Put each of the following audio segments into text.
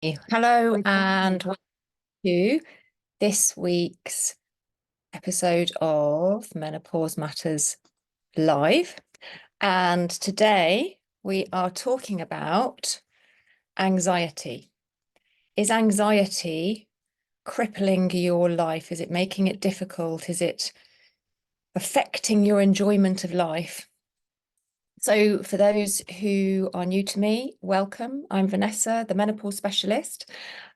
Hello and welcome to this week's episode of Menopause Matters Live. And today we are talking about anxiety. Is anxiety crippling your life? Is it making it difficult? Is it affecting your enjoyment of life? So for those who are new to me, welcome. I'm Vanessa, the menopause specialist,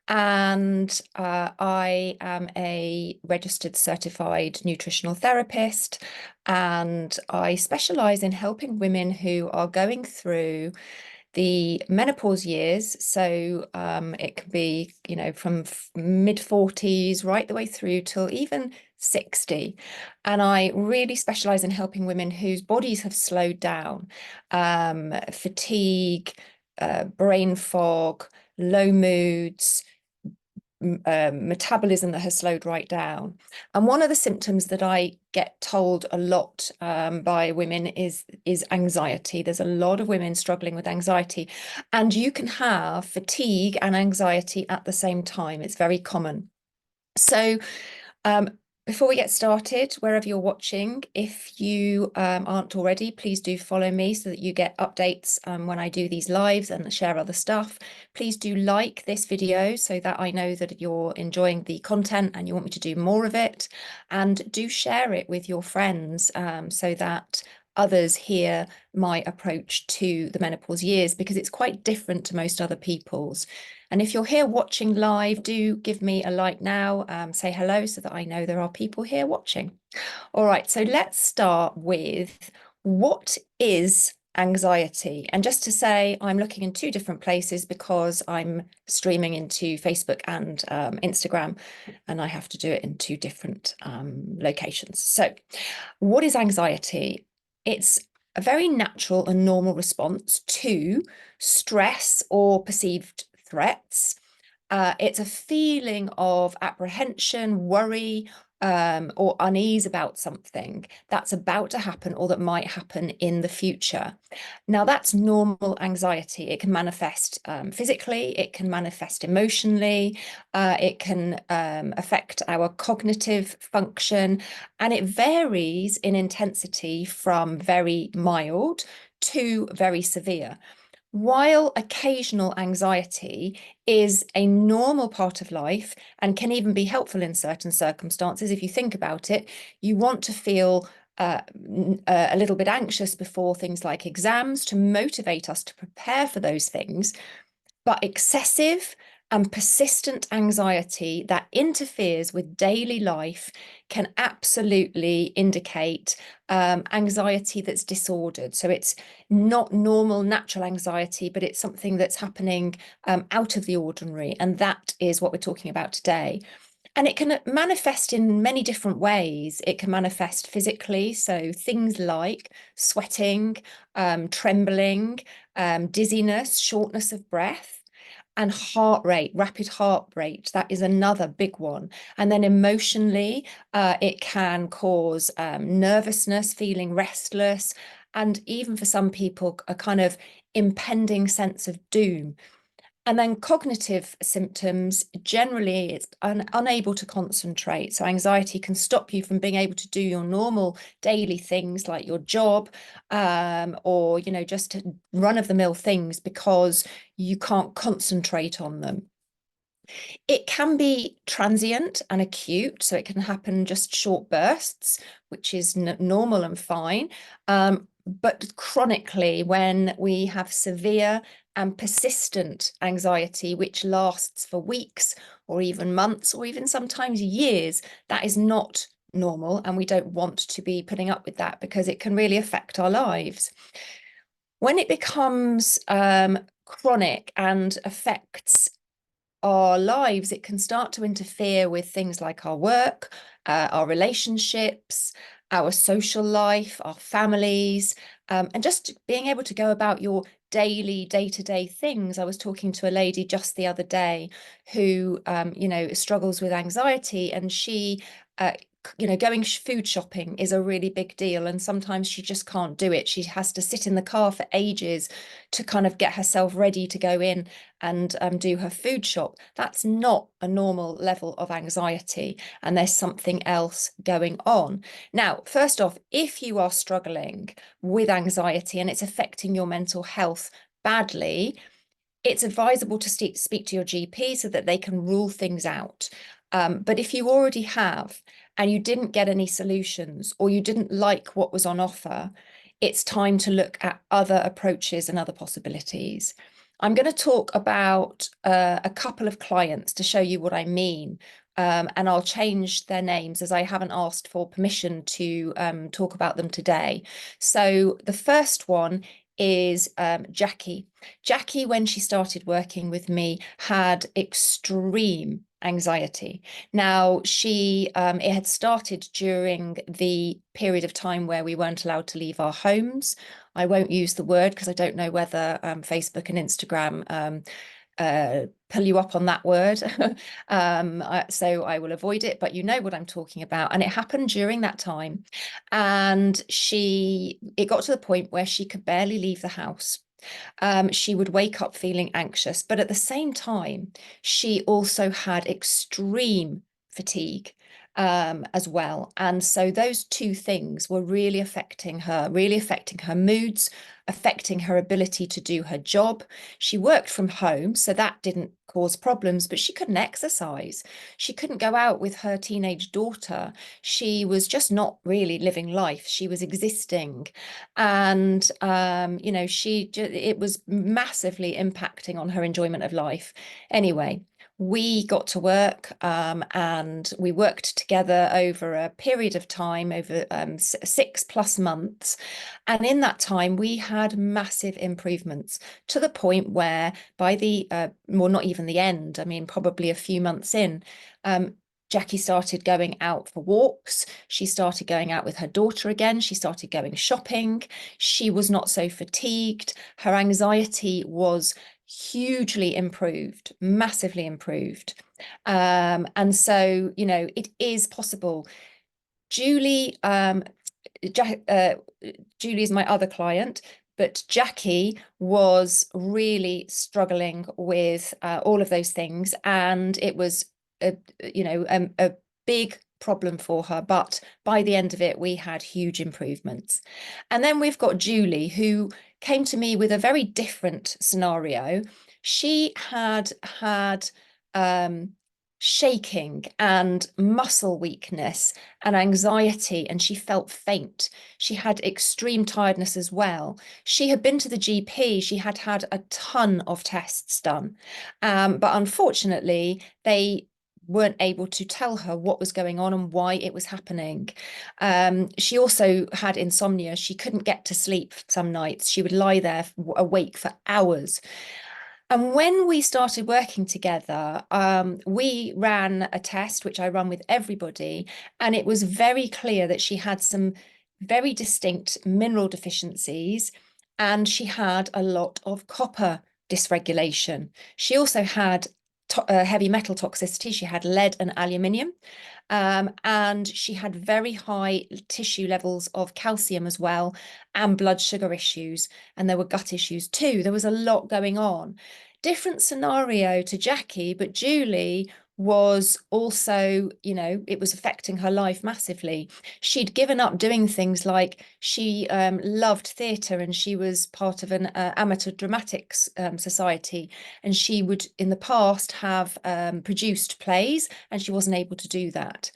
and I am a registered certified nutritional therapist, and I specialize in helping women who are going through the menopause years. So it can be, from mid 40s right the way through till even 60. And I really specialize in helping women whose bodies have slowed down, fatigue, brain fog, low moods, metabolism that has slowed right down. And one of the symptoms that I get told a lot by women is anxiety. There's a lot of women struggling with anxiety, and you can have fatigue and anxiety at the same time. It's very common. So before we get started, wherever you're watching, if you aren't already, please do follow me so that you get updates when I do these lives and share other stuff. Please do like this video so that I know that you're enjoying the content and you want me to do more of it. And do share it with your friends so that others hear my approach to the menopause years, because it's quite different to most other people's. And if you're here watching live, do give me a like now, say hello so that I know there are people here watching. All right, so let's start with what is anxiety? And just to say, I'm looking in two different places because I'm streaming into Facebook and Instagram, and I have to do it in two different locations. So what is anxiety? It's a very natural and normal response to stress or perceived threats. It's a feeling of apprehension, worry, or unease about something that's about to happen or that might happen in the future. Now, that's normal anxiety. It can manifest physically, it can manifest emotionally, it can affect our cognitive function, and it varies in intensity from very mild to very severe. While occasional anxiety is a normal part of life and can even be helpful in certain circumstances, if you think about it, you want to feel a little bit anxious before things like exams to motivate us to prepare for those things. But excessive and persistent anxiety that interferes with daily life can absolutely indicate anxiety that's disordered. So it's not normal, natural anxiety, but it's something that's happening out of the ordinary. And that is what we're talking about today. And it can manifest in many different ways. It can manifest physically, so things like sweating, trembling, dizziness, shortness of breath. And heart rate, rapid heart rate, that is another big one. And then emotionally, it can cause nervousness, feeling restless, and even for some people, a kind of impending sense of doom. And then cognitive symptoms, generally it's unable to concentrate. So anxiety can stop you from being able to do your normal daily things like your job, or, just run-of-the-mill things because you can't concentrate on them. It can be transient and acute, so it can happen just short bursts, which is normal and fine. But chronically, when we have severe and persistent anxiety, which lasts for weeks or even months or even sometimes years, that is not normal. And we don't want to be putting up with that because it can really affect our lives. When it becomes chronic and affects our lives, it can start to interfere with things like our work, our relationships, our social life, our families, and just being able to go about your daily, day-to-day things. I was talking to a lady just the other day who, struggles with anxiety, and she going food shopping is a really big deal, and sometimes she just can't do it. She has to sit in the car for ages to kind of get herself ready to go in and do her food shop. That's not a normal level of anxiety, and there's something else going on. Now, first off, if you are struggling with anxiety and it's affecting your mental health badly, it's advisable to speak to your GP so that they can rule things out. But if you already have and you didn't get any solutions, or you didn't like what was on offer, it's time to look at other approaches and other possibilities. I'm going to talk about a couple of clients to show you what I mean. And I'll change their names as I haven't asked for permission to talk about them today. So the first one is Jackie. Jackie, when she started working with me, had extreme anxiety. Now, it had started during the period of time where we weren't allowed to leave our homes. I won't use the word because I don't know whether Facebook and Instagram pull you up on that word. So I will avoid it, but you know what I'm talking about. And it happened during that time. And it got to the point where she could barely leave the house. She would wake up feeling anxious, but at the same time, she also had extreme fatigue as well. And so those two things were really affecting her moods, affecting her ability to do her job. She worked from home, so that didn't cause problems, but she couldn't exercise. She couldn't go out with her teenage daughter. She was just not really living life. She was existing. And, it was massively impacting on her enjoyment of life. Anyway, we got to work and we worked together over a period of time, over 6+ months. And in that time, we had massive improvements to the point where by well, not even the end, I mean, probably a few months in, Jackie started going out for walks. She started going out with her daughter again. She started going shopping. She was not so fatigued. Her anxiety was hugely improved, massively improved. And so, it is possible. Julie, Julie is my other client, but Jackie was really struggling with all of those things, and it was a big problem for her. But by the end of it, we had huge improvements. And then we've got Julie, who came to me with a very different scenario. She had shaking and muscle weakness and anxiety, and she felt faint. She had extreme tiredness as well. She had been to the GP. She had had a ton of tests done, but unfortunately, they weren't able to tell her what was going on and why it was happening. She also had insomnia. She couldn't get to sleep some nights. She would lie there awake for hours. And when we started working together, we ran a test, which I run with everybody, and it was very clear that she had some very distinct mineral deficiencies, and she had a lot of copper dysregulation. She also had heavy metal toxicity. She had lead and aluminium, and she had very high tissue levels of calcium as well, and blood sugar issues, and there were gut issues too. There was a lot going on. Different scenario to Jackie, but Julie was also, it was affecting her life massively. She'd given up doing things like she loved theatre, and she was part of an amateur dramatics society, and she would in the past have produced plays, and she wasn't able to do that.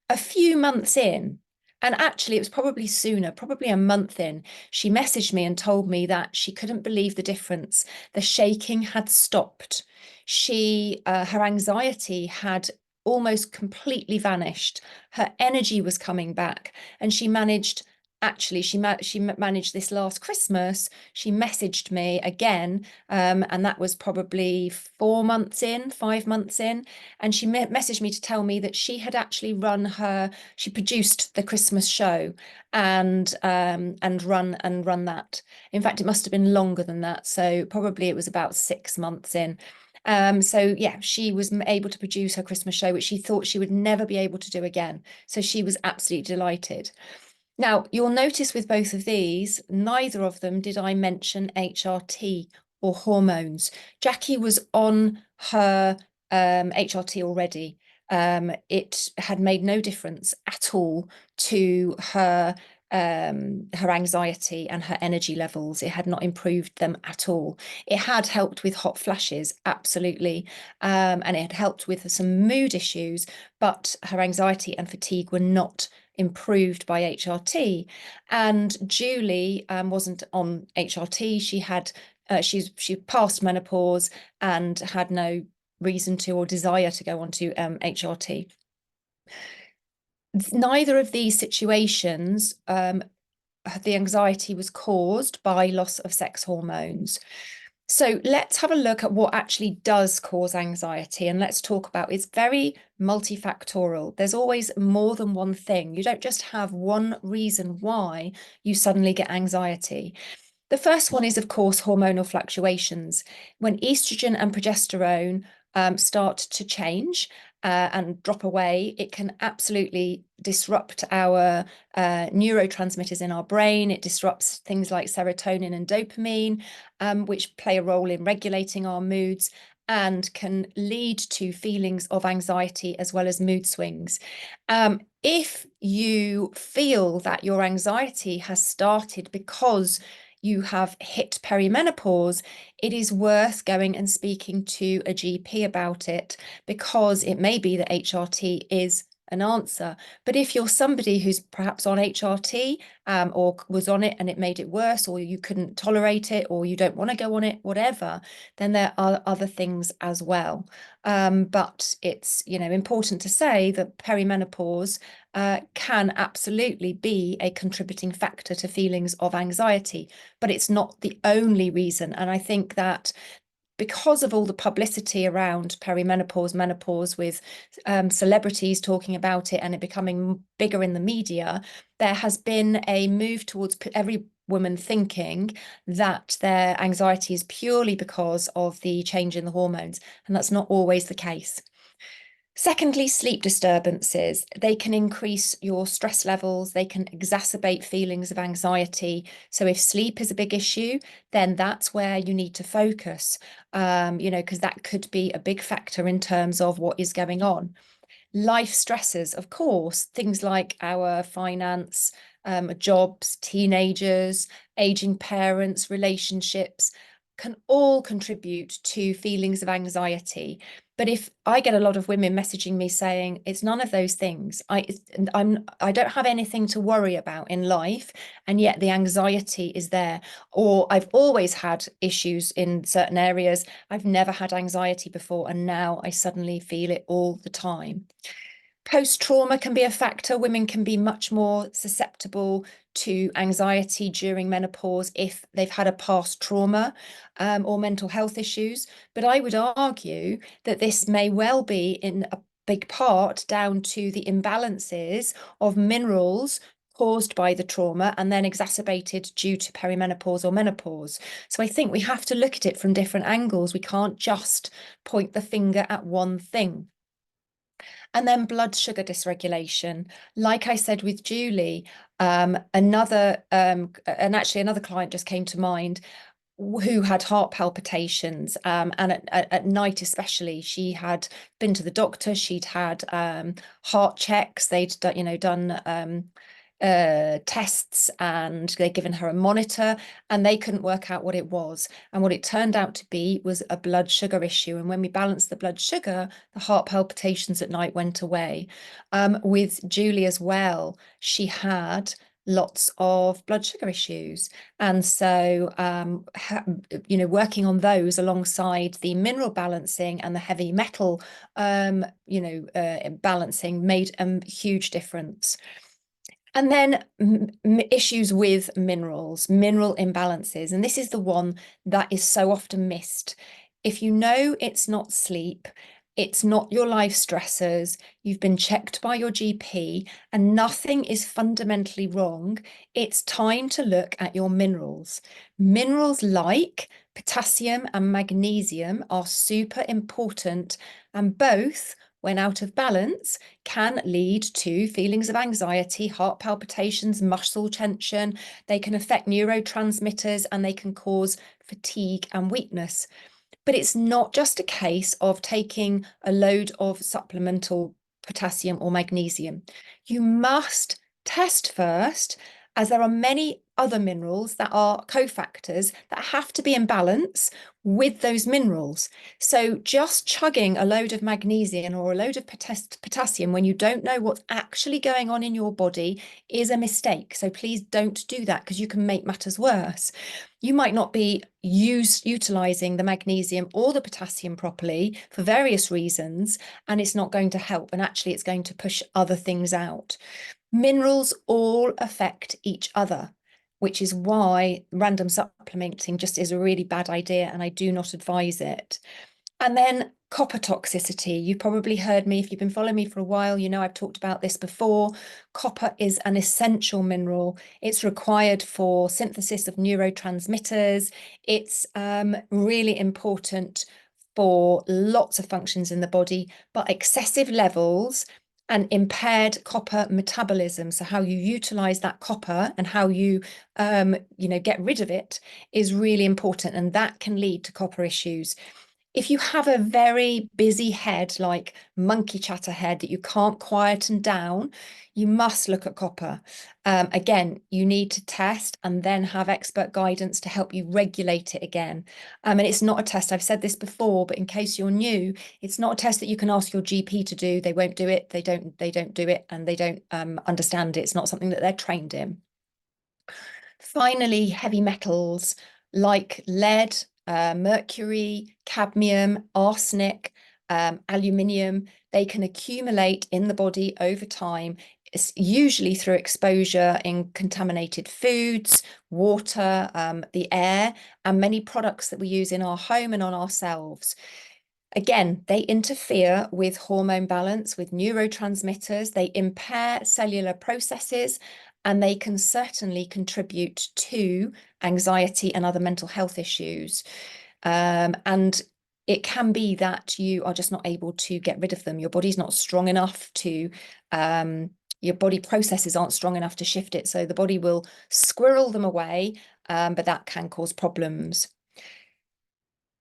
A few months in, and actually it was probably sooner, probably a month in, she messaged me and told me that she couldn't believe the difference. The shaking had stopped. Her anxiety had almost completely vanished. Her energy was coming back, and she managed this last Christmas. She messaged me again, and that was probably 4 months in, 5 months in, and she messaged me to tell me that she had actually she produced the Christmas show and run that. In fact, it must have been longer than that, so probably it was about 6 months in. So yeah, she was able to produce her Christmas show, which she thought she would never be able to do again. So she was absolutely delighted. Now, you'll notice with both of these, neither of them did I mention HRT or hormones. Jackie was on her HRT already. It had made no difference at all to her anxiety and her energy levels. It had not improved them at all. It had helped with hot flashes, absolutely, and it had helped with some mood issues, but her anxiety and fatigue were not improved by HRT. And Julie wasn't on HRT. She passed menopause and had no reason to or desire to go on to HRT. Neither of these situations, the anxiety was caused by loss of sex hormones. So let's have a look at what actually does cause anxiety, and let's talk about it's very multifactorial. There's always more than one thing. You don't just have one reason why you suddenly get anxiety. The first one is, of course, hormonal fluctuations. When estrogen and progesterone start to change and drop away, it can absolutely disrupt our neurotransmitters in our brain. It disrupts things like serotonin and dopamine, which play a role in regulating our moods and can lead to feelings of anxiety as well as mood swings. If you feel that your anxiety has started because you have hit perimenopause, it is worth going and speaking to a GP about it, because it may be that HRT is an answer. But if you're somebody who's perhaps on HRT or was on it and it made it worse, or you couldn't tolerate it, or you don't want to go on it, whatever, then there are other things as well. But it's, important to say that perimenopause can absolutely be a contributing factor to feelings of anxiety, but it's not the only reason. And I think that because of all the publicity around perimenopause, menopause, with celebrities talking about it and it becoming bigger in the media, there has been a move towards every woman thinking that their anxiety is purely because of the change in the hormones, and that's not always the case. Secondly, sleep disturbances. They can increase your stress levels. They can exacerbate feelings of anxiety. So if sleep is a big issue, then that's where you need to focus, because that could be a big factor in terms of what is going on. Life stresses, of course, things like our finance, jobs, teenagers, aging parents, relationships, can all contribute to feelings of anxiety. But if I get a lot of women messaging me saying it's none of those things, I don't have anything to worry about in life, and yet the anxiety is there, or I've always had issues in certain areas, I've never had anxiety before, and now I suddenly feel it all the time. Post-trauma can be a factor. Women can be much more susceptible to anxiety during menopause if they've had a past trauma or mental health issues. But I would argue that this may well be in a big part down to the imbalances of minerals caused by the trauma and then exacerbated due to perimenopause or menopause. So I think we have to look at it from different angles. We can't just point the finger at one thing. And then blood sugar dysregulation. Like I said with Julie, and actually another client just came to mind who had heart palpitations, and at night especially, she had been to the doctor, she'd had heart checks, they'd done tests, and they'd given her a monitor, and they couldn't work out what it was. And what it turned out to be was a blood sugar issue. And when we balanced the blood sugar, the heart palpitations at night went away. With Julie as well, she had lots of blood sugar issues, and so working on those alongside the mineral balancing and the heavy metal balancing made a huge difference. And then issues with minerals, mineral imbalances. And this is the one that is so often missed. If you know it's not sleep, It's not your life stressors. You've been checked by your GP and nothing is fundamentally wrong. It's time to look at your minerals. Minerals like potassium and magnesium are super important, and both, when out of balance, can lead to feelings of anxiety, heart palpitations, muscle tension. They can affect neurotransmitters and they can cause fatigue and weakness. But it's not just a case of taking a load of supplemental potassium or magnesium. You must test first, as there are many other minerals that are cofactors that have to be in balance with those minerals. So just chugging a load of magnesium or a load of potassium when you don't know what's actually going on in your body is a mistake. So please don't do that, because you can make matters worse. You might not be utilizing the magnesium or the potassium properly for various reasons, and it's not going to help. And actually, it's going to push other things out. Minerals all affect each other, which is why random supplementing just is a really bad idea, and I do not advise it. And then copper toxicity. You've probably heard me, if you've been following me for a while, you know I've talked about this before. Copper is an essential mineral. It's required for synthesis of neurotransmitters. It's really important for lots of functions in the body, but excessive levels and impaired copper metabolism, so how you utilize that copper and how you get rid of it, is really important, and that can lead to copper issues. If you have a very busy head, like monkey chatter head, that you can't quieten down, you must look at copper. Again, you need to test and then have expert guidance to help you regulate it again. And it's not a test, I've said this before, but in case you're new, it's not a test that you can ask your GP to do. They won't do it. They don't do it, and they don't understand it. It's not something that they're trained in. Finally, heavy metals like lead, mercury, cadmium, arsenic, aluminium, they can accumulate in the body over time. It's usually through exposure in contaminated foods, water, the air, and many products that we use in our home and on ourselves. Again, they interfere with hormone balance, with neurotransmitters, they impair cellular processes, and they can certainly contribute to anxiety and other mental health issues. And it can be that you are just not able to get rid of them. Your body's not strong enough to, your body processes aren't strong enough to shift it. So the body will squirrel them away, but that can cause problems.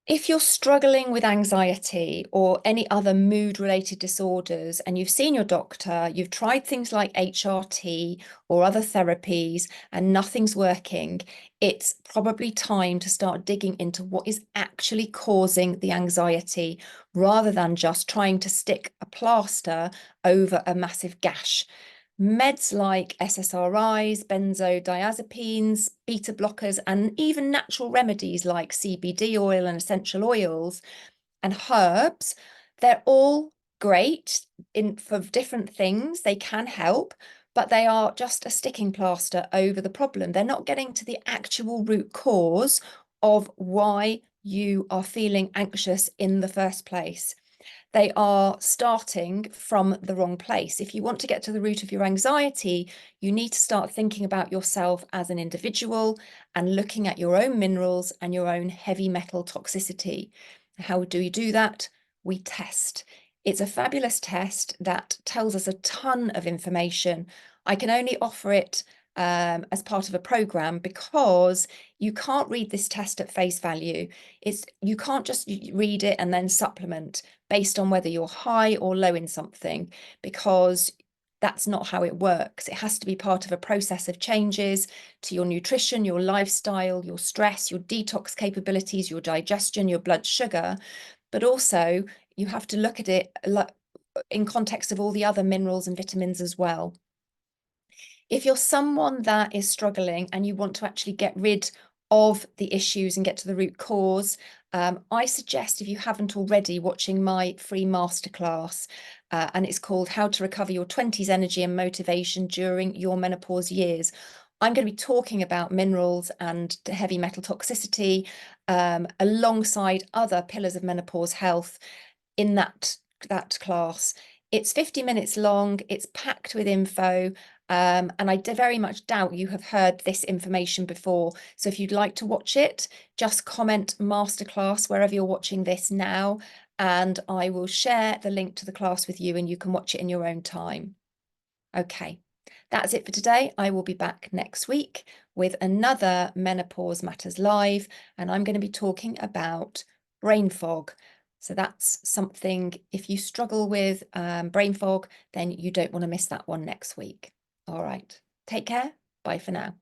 If you're struggling with anxiety or any other mood-related disorders and you've seen your doctor, you've tried things like HRT or other therapies and nothing's working, it's probably time to start digging into what is actually causing the anxiety, rather than just trying to stick a plaster over a massive gash. Meds like SSRIs, benzodiazepines, beta blockers, and even natural remedies like CBD oil and essential oils and herbs, they're all great for different things. They can help, but they are just a sticking plaster over the problem. They're not getting to the actual root cause of why you are feeling anxious in the first place. They are starting from the wrong place. If you want to get to the root of your anxiety, you need to start thinking about yourself as an individual and looking at your own minerals and your own heavy metal toxicity. How do we do that? We test. It's a fabulous test that tells us a ton of information. I can only offer it as part of a program, because you can't read this test at face value. You can't just read it and then supplement based on whether you're high or low in something, because that's not how it works. It has to be part of a process of changes to your nutrition, your lifestyle, your stress, your detox capabilities, your digestion, your blood sugar. But also you have to look at it in context of all the other minerals and vitamins as well. If you're someone that is struggling and you want to actually get rid of the issues and get to the root cause, I suggest, if you haven't already, watching my free masterclass, and it's called How to Recover Your 20s Energy and Motivation During Your Menopause Years. I'm going to be talking about minerals and heavy metal toxicity alongside other pillars of menopause health in that that class. It's 50 minutes long, it's packed with info, and I very much doubt you have heard this information before. So if you'd like to watch it, just comment masterclass wherever you're watching this now, and I will share the link to the class with you and you can watch it in your own time. Okay, that's it for today. I will be back next week with another Menopause Matters Live, and I'm going to be talking about brain fog. So that's something, if you struggle with brain fog, then you don't want to miss that one next week. All right, take care. Bye for now.